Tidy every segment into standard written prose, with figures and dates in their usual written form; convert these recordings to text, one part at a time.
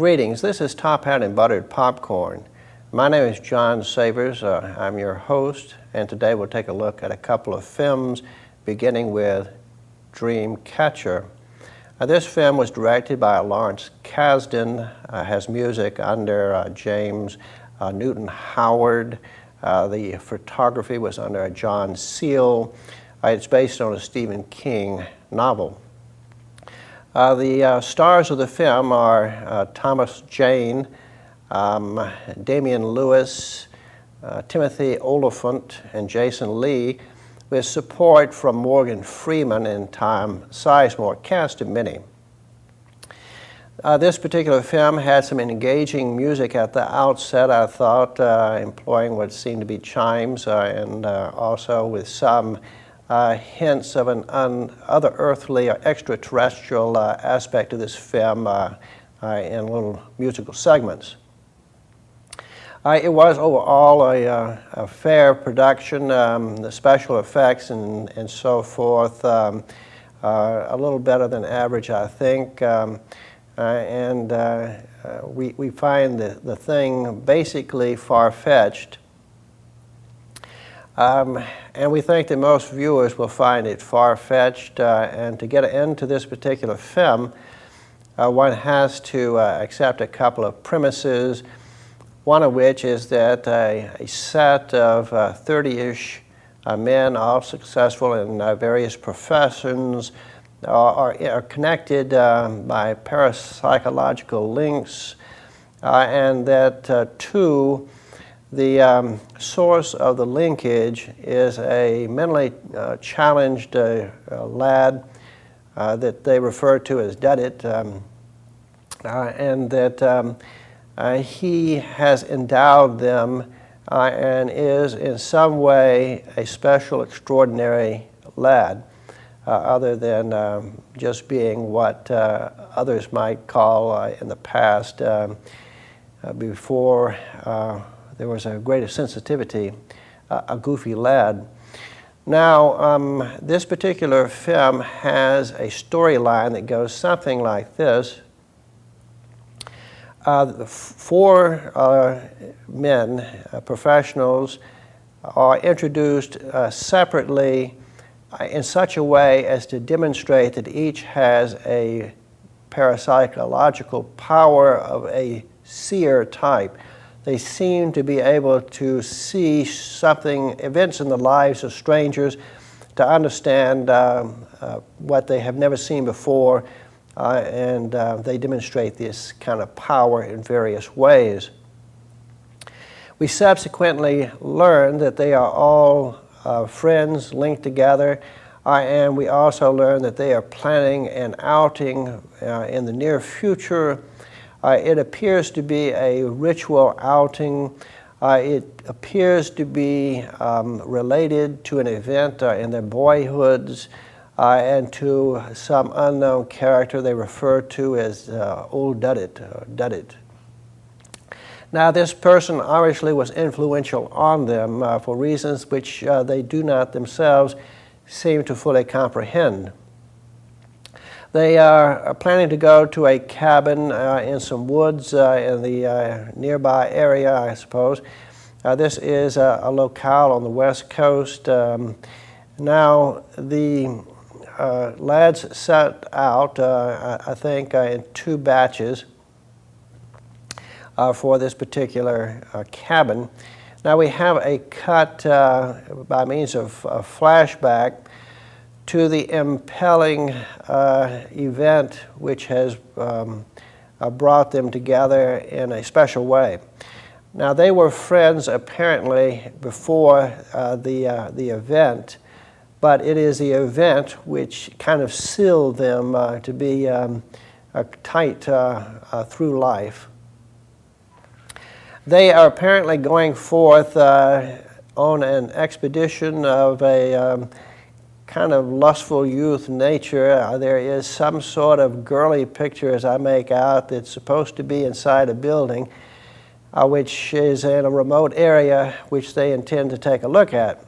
Greetings, this is Top Hat and Buttered Popcorn. My name is John Savers, I'm your host, and today we'll take a look at a couple of films, beginning with Dreamcatcher. This film was directed by Lawrence Kasdan, has music under James Newton Howard. The photography was under John Seal. It's based on a Stephen King novel. The stars of the film are Thomas Jane, Damian Lewis, Timothy Oliphant, and Jason Lee, with support from Morgan Freeman and Tom Sizemore, cast of many. This particular film had some engaging music at the outset, I thought, employing what seemed to be chimes and also with some hints of an other-earthly or extraterrestrial aspect of this film in little musical segments. It was overall a fair production, the special effects and so forth, a little better than average, I think, we find the thing basically far-fetched. And we think that most viewers will find it far-fetched, and to get into this particular film, one has to accept a couple of premises, one of which is that a set of 30-ish men, all successful in various professions, are connected by parapsychological links, and that two, the source of the linkage is a mentally challenged lad that they refer to as Duddit, and that he has endowed them and is in some way a special, extraordinary lad, other than just being what others might call in the past, before there was a greater sensitivity, a goofy lad. Now, this particular film has a storyline that goes something like this. Four men, professionals, are introduced separately in such a way as to demonstrate that each has a parapsychological power of a seer type. They seem to be able to see something, events in the lives of strangers, to understand what they have never seen before, and they demonstrate this kind of power in various ways. We subsequently learn that they are all friends linked together, and we also learn that they are planning an outing in the near future. It appears to be a ritual outing. It appears to be related to an event in their boyhoods and to some unknown character they refer to as Old Duddit. Now, this person obviously was influential on them for reasons which they do not themselves seem to fully comprehend. They are planning to go to a cabin in some woods in the nearby area, I suppose. This is a locale on the West Coast. Now, the lads set out, I think, in two batches for this particular cabin. Now, we have a cut by means of flashback to the impelling event which has brought them together in a special way. Now, they were friends apparently before the event, but it is the event which kind of sealed them to be tight through life. They are apparently going forth on an expedition of a kind of lustful youth nature. There is some sort of girly picture, as I make out, that's supposed to be inside a building, which is in a remote area, which they intend to take a look at.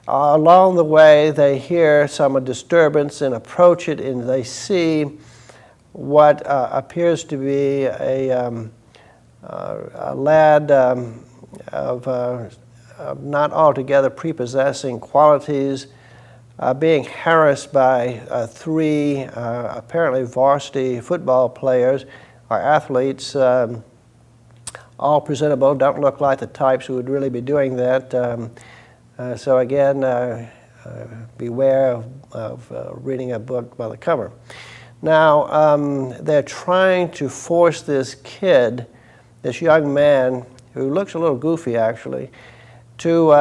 Along the way, they hear some disturbance and approach it, and they see what appears to be a lad of not altogether prepossessing qualities, being harassed by three apparently varsity football players or athletes, all presentable, don't look like the types who would really be doing that. So again, beware of reading a book by the cover. Now, they're trying to force this kid, this young man, who looks a little goofy actually, to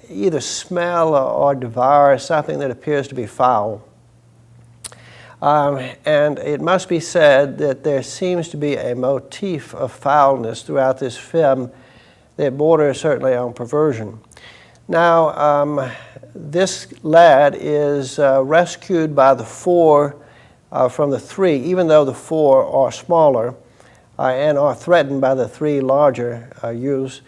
either smell or devour something that appears to be foul. And it must be said that there seems to be a motif of foulness throughout this film that borders certainly on perversion. Now, this lad is rescued by the four from the three, even though the four are smaller and are threatened by the three larger youths.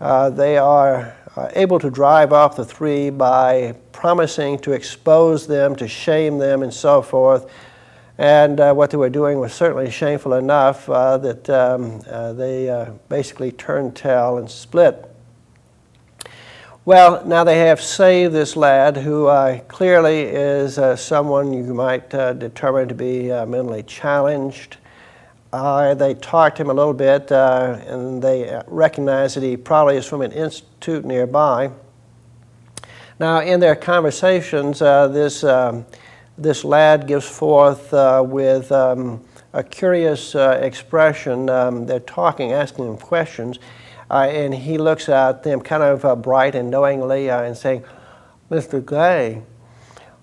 They are able to drive off the three by promising to expose them, to shame them, and so forth. And what they were doing was certainly shameful enough that they basically turned tail and split. Well, now they have saved this lad who clearly is someone you might determine to be mentally challenged. They talked to him a little bit and they recognize that he probably is from an institute nearby. Now in their conversations, this lad gives forth with a curious expression. They're talking, asking him questions, and he looks at them kind of bright and knowingly and saying, "Mr. Gay."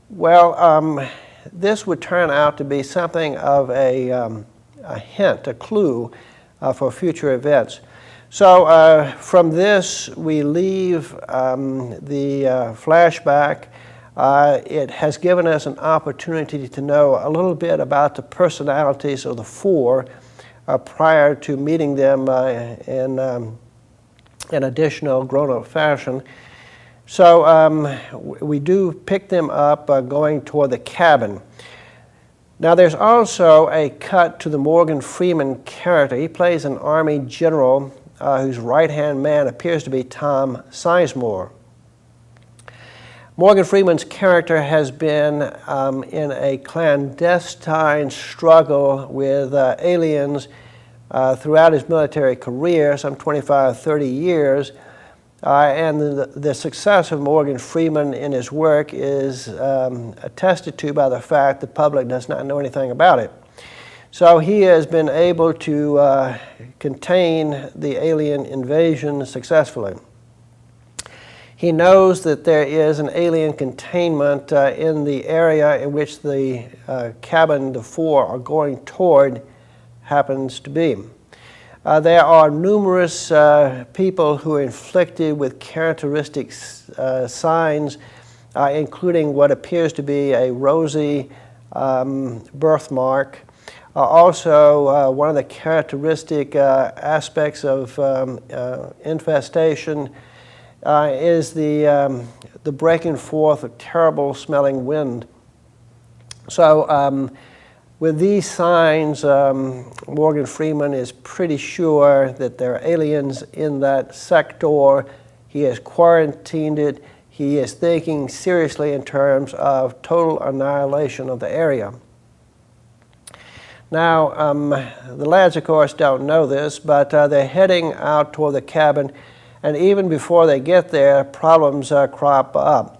Well, this would turn out to be something of a hint, a clue for future events. So from this we leave the flashback. It has given us an opportunity to know a little bit about the personalities of the four prior to meeting them in an additional grown-up fashion. So we do pick them up going toward the cabin. Now there's also a cut to the Morgan Freeman character. He plays an Army general whose right-hand man appears to be Tom Sizemore. Morgan Freeman's character has been in a clandestine struggle with aliens throughout his military career, some 25, 30 years. And the success of Morgan Freeman in his work is attested to by the fact the public does not know anything about it. So he has been able to contain the alien invasion successfully. He knows that there is an alien containment in the area in which the cabin the four are going toward happens to be. There are numerous people who are inflicted with characteristic signs, including what appears to be a rosy birthmark. Also, one of the characteristic aspects of infestation is the breaking forth of terrible smelling wind. So with these signs, Morgan Freeman is pretty sure that there are aliens in that sector. He has quarantined it. He is thinking seriously in terms of total annihilation of the area. Now, the lads, of course, don't know this, but they're heading out toward the cabin, and even before they get there, problems crop up.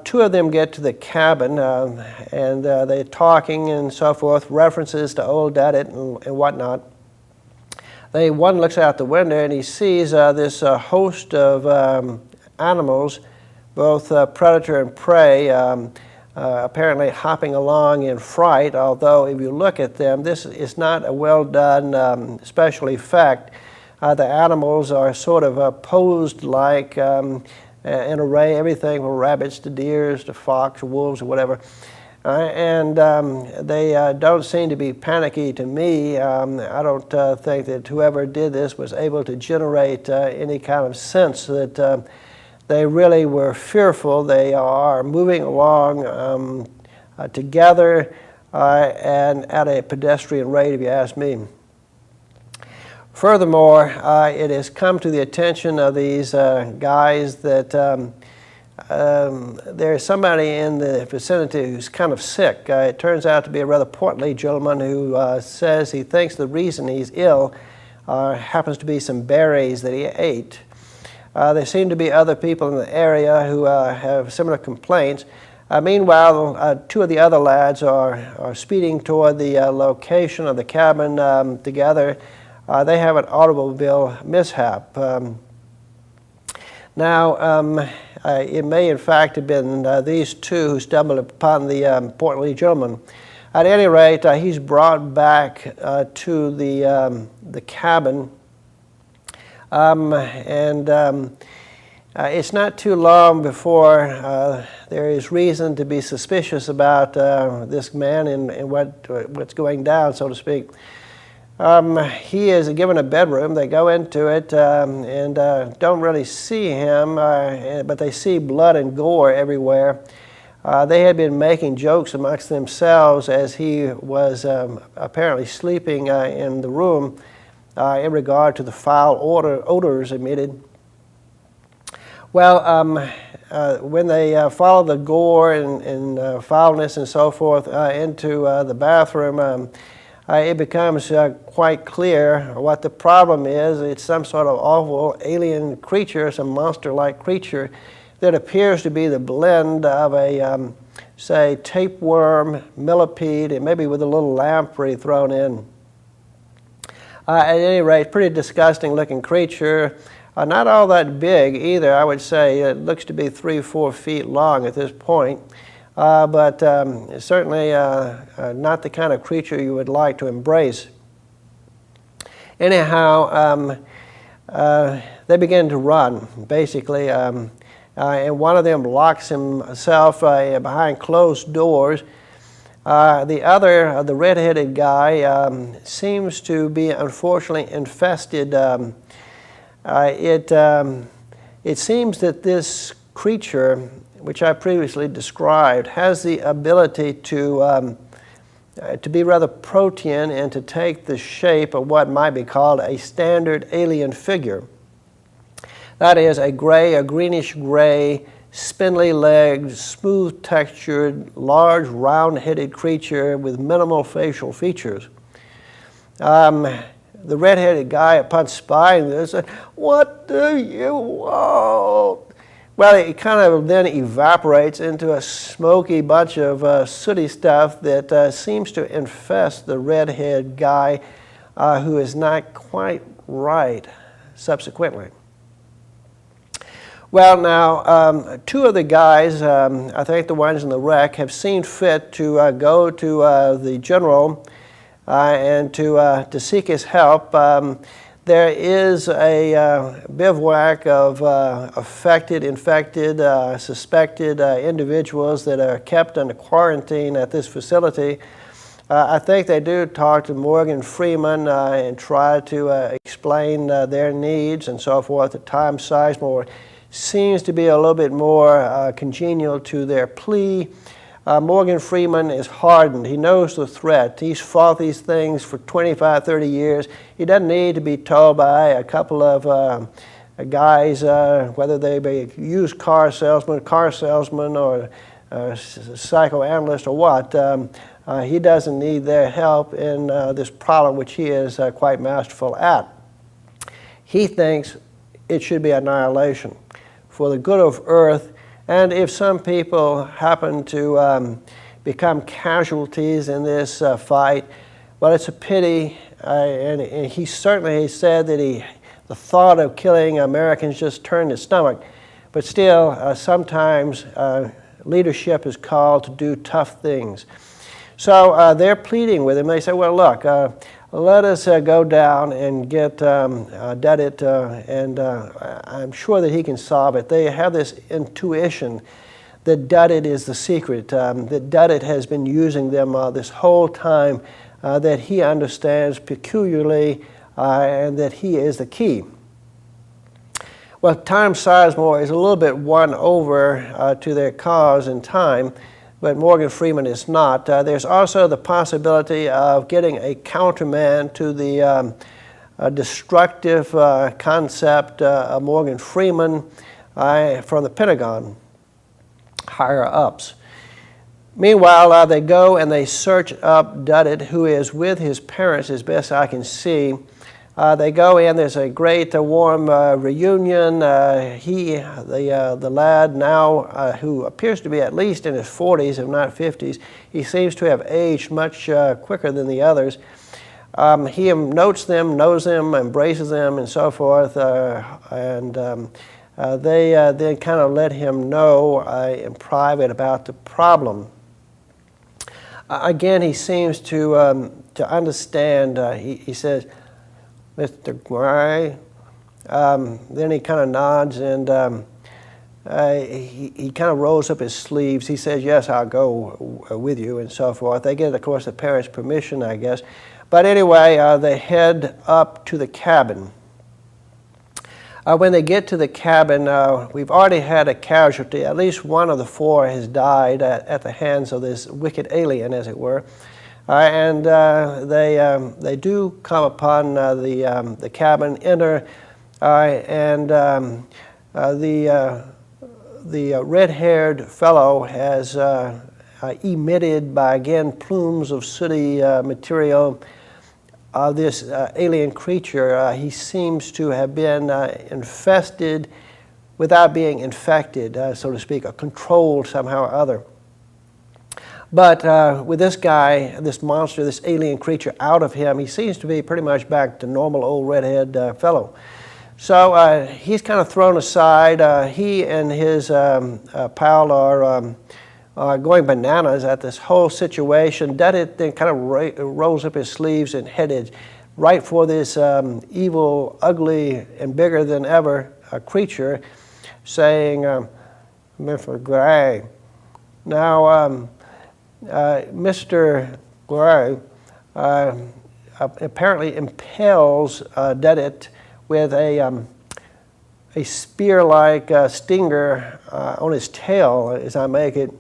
Two of them get to the cabin, and they're talking and so forth, references to old Daddy and whatnot. One looks out the window and he sees this host of animals, both predator and prey, apparently hopping along in fright, although if you look at them, this is not a well done special effect. The animals are sort of posed like an array, everything from rabbits to deers to fox, wolves, or whatever. And they don't seem to be panicky to me. I don't think that whoever did this was able to generate any kind of sense that they really were fearful. They are moving along together. and at a pedestrian rate, if you ask me. Furthermore, it has come to the attention of these guys that there's somebody in the vicinity who's kind of sick. It turns out to be a rather portly gentleman who says he thinks the reason he's ill happens to be some berries that he ate. There seem to be other people in the area who have similar complaints. Meanwhile, two of the other lads are speeding toward the location of the cabin together. They have an automobile mishap. Now, it may in fact have been these two who stumbled upon the portly gentleman. At any rate, he's brought back to the cabin, it's not too long before there is reason to be suspicious about this man and what's going down, so to speak. He is given a bedroom. They go into it and don't really see him, but they see blood and gore everywhere. They had been making jokes amongst themselves as he was apparently sleeping in the room in regard to the foul odors emitted. Well, when they follow the gore and foulness and so forth into the bathroom, it becomes quite clear what the problem is. It's some sort of awful alien creature, some monster-like creature that appears to be the blend of a, say, tapeworm, millipede, and maybe with a little lamprey thrown in. At any rate, pretty disgusting-looking creature. Not all that big either, I would say. It looks to be 3 or 4 feet long at this point. But certainly not the kind of creature you would like to embrace. Anyhow, they begin to run, basically, and one of them locks himself behind closed doors. The other, the red-headed guy, seems to be unfortunately infested. It seems that this creature, which I previously described, has the ability to be rather protean and to take the shape of what might be called a standard alien figure. That is a greenish-gray, spindly-legged, smooth-textured, large, round-headed creature with minimal facial features. The red-headed guy, upon spying this, said, "What do you want?" Well, it kind of then evaporates into a smoky bunch of sooty stuff that seems to infest the red-headed guy who is not quite right subsequently. Well, now, two of the guys, I think the ones in the wreck, have seen fit to go to the general and to seek his help. There is a bivouac of affected, infected, suspected individuals that are kept under quarantine at this facility. I think they do talk to Morgan Freeman and try to explain their needs and so forth. At times, Sizemore seems to be a little bit more congenial to their plea. Morgan Freeman is hardened. He knows the threat. He's fought these things for 25, 30 years. He doesn't need to be told by a couple of guys, whether they be used car salesman or psychoanalyst or what. He doesn't need their help in this problem, which he is quite masterful at. He thinks it should be annihilation for the good of Earth. And if some people happen to become casualties in this fight, well, it's a pity. And he certainly said that the thought of killing Americans just turned his stomach. But still, sometimes leadership is called to do tough things. So they're pleading with him. They say, well, look, let us go down and get Duddit, and I'm sure that he can solve it. They have this intuition that Duddit is the secret, that Duddit has been using them this whole time, that he understands peculiarly, and that he is the key. Well, Tom Sizemore is a little bit won over to their cause in time, but Morgan Freeman is not. There's also the possibility of getting a counterman to the destructive concept of Morgan Freeman from the Pentagon, higher ups. Meanwhile, they go and they search up Duddit, who is with his parents, as best I can see. They go in, there's a great warm reunion. The lad now, who appears to be at least in his 40s, if not 50s, he seems to have aged much quicker than the others. He notes them, knows them, embraces them, and so forth, they then kind of let him know in private about the problem. Again, he seems to understand. He says, "Mr. Gray." Then he kind of nods, and he kind of rolls up his sleeves. He says, "Yes, I'll go with you," and so forth. They get, of course, the parents' permission, I guess. But anyway, they head up to the cabin. When they get to the cabin, we've already had a casualty. At least one of the four has died at the hands of this wicked alien, as it were. They do come upon the cabin, enter, and the red-haired fellow has emitted by, again, plumes of sooty material this alien creature. He seems to have been infested without being infected, so to speak, or controlled somehow or other. But with this guy, this monster, this alien creature out of him, he seems to be pretty much back to normal old redhead fellow. So he's kind of thrown aside. He and his pal are going bananas at this whole situation. Duddit then kind of rolls up his sleeves and headed right for this evil, ugly, and bigger than ever creature, saying, "Mr. Gray." Now, Mr. Gray apparently impales Duddit with a spear-like stinger on his tail, as I make it.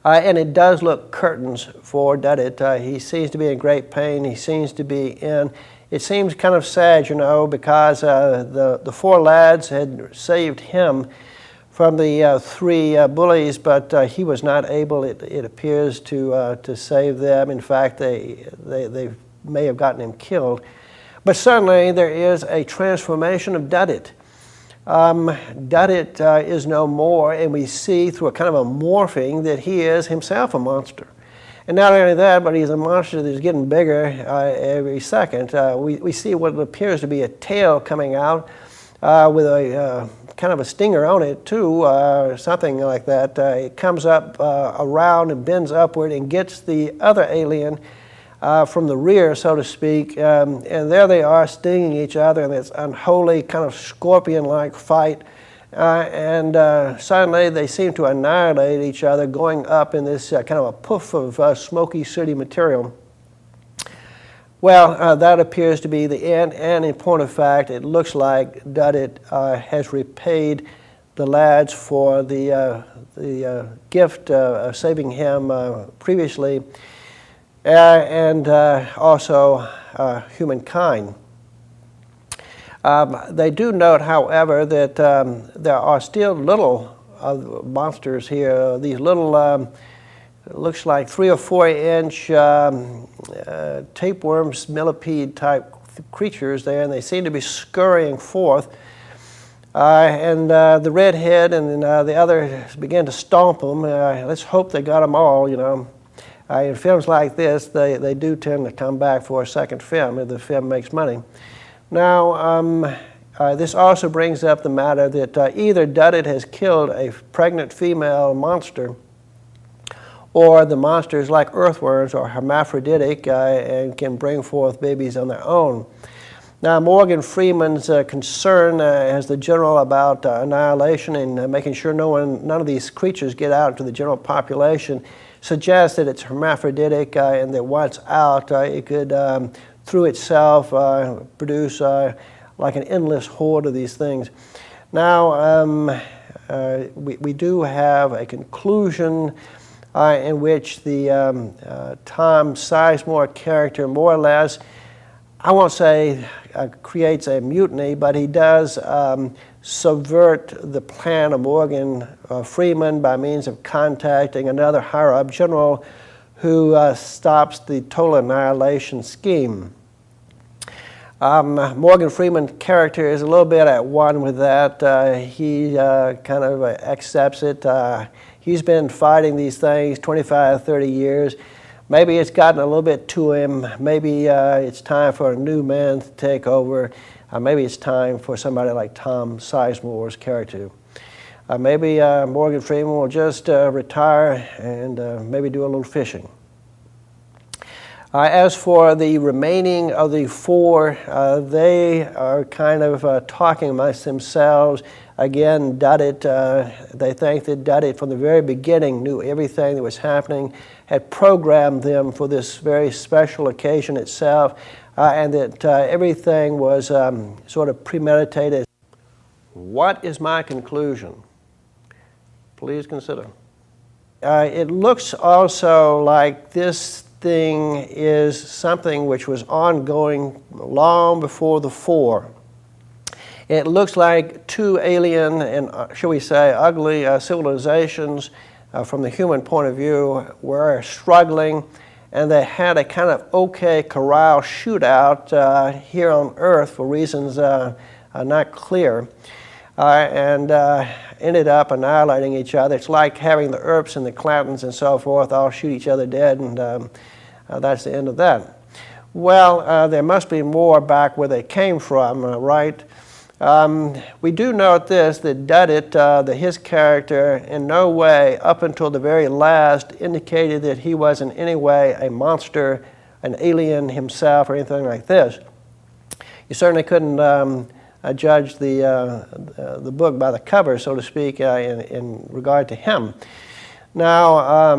And it does look curtains for Duddit. He seems to be in great pain. He seems to be in, it seems kind of sad, you know, because the four lads had saved him from the three bullies, but he was not able, it appears, to save them. In fact, they may have gotten him killed. But certainly there is a transformation of Duddit. Duddit is no more, and we see through a kind of a morphing that he is himself a monster. And not only that, but he's a monster that's getting bigger every second. We see what appears to be a tail coming out with a kind of a stinger on it too, something like that. It comes up around and bends upward and gets the other alien from the rear, so to speak, and there they are stinging each other in this unholy kind of scorpion-like fight, and suddenly they seem to annihilate each other, going up in this kind of a poof of smoky, sooty material. Well, that appears to be the end, and in point of fact, it looks like Duddit has repaid the lads for the gift of saving him previously, and also humankind. They do note, however, that there are still little monsters here. These little, looks like 3 or 4 inch tapeworms, millipede type creatures there, and they seem to be scurrying forth. And the redhead and the others begin to stomp them. Let's hope they got them all, you know. In films like this, they do tend to come back for a second film if the film makes money. Now, this also brings up the matter that either Duddit has killed a pregnant female monster, or the monsters, like earthworms, are hermaphroditic and can bring forth babies on their own. Now, Morgan Freeman's concern as the general about annihilation and making sure none of these creatures get out to the general population suggests that it's hermaphroditic and that once out, it could, through itself, produce like an endless horde of these things. Now, we do have a conclusion in which the Tom Sizemore character more or less, I won't say creates a mutiny, but he does subvert the plan of Morgan Freeman by means of contacting another higher-up general who stops the total annihilation scheme. Morgan Freeman's character is a little bit at one with that. He kind of accepts it. He's been fighting these things 25, 30 years. Maybe it's gotten a little bit to him. Maybe it's time for a new man to take over. Maybe it's time for somebody like Tom Sizemore's character. Maybe Morgan Freeman will just retire and maybe do a little fishing. As for the remaining of the four, they are kind of talking amongst themselves. Again, Duddit, they think that Duddit from the very beginning knew everything that was happening, had programmed them for this very special occasion itself, and that everything was sort of premeditated. What is my conclusion? Please consider. It looks also like this thing is something which was ongoing long before the four. It looks like two alien and, shall we say, ugly civilizations from the human point of view were struggling, and they had a kind of OK Corral shootout here on Earth for reasons not clear, and ended up annihilating each other. It's like having the Earps and the Clantons and so forth all shoot each other dead, and that's the end of that. Well, there must be more back where they came from, right? We do note this, that Duddit, his character, in no way, up until the very last, indicated that he was in any way a monster, an alien himself, or anything like this. You certainly couldn't judge the book by the cover, so to speak, in regard to him. Now,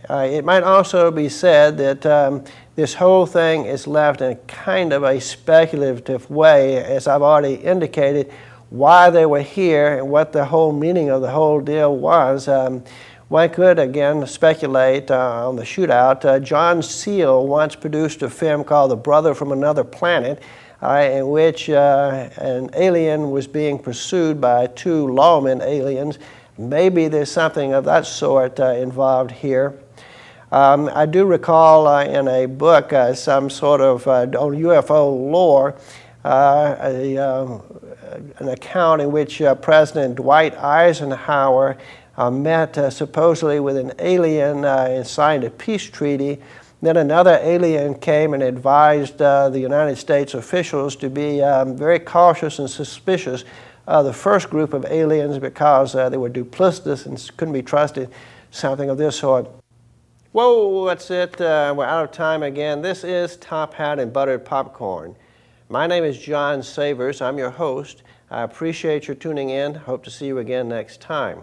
it might also be said that this whole thing is left in kind of a speculative way, as I've already indicated, why they were here and what the whole meaning of the whole deal was. One could, again, speculate on the shootout. John Seale once produced a film called The Brother from Another Planet, in which an alien was being pursued by two lawman aliens. Maybe there's something of that sort involved here. I do recall in a book some sort of on UFO lore, an account in which President Dwight Eisenhower met supposedly with an alien and signed a peace treaty. Then another alien came and advised the United States officials to be very cautious and suspicious of the first group of aliens because they were duplicitous and couldn't be trusted, something of this sort. Whoa, that's it. We're out of time again. This is Top Hat and Buttered Popcorn. My name is John Savers. I'm your host. I appreciate your tuning in. Hope to see you again next time.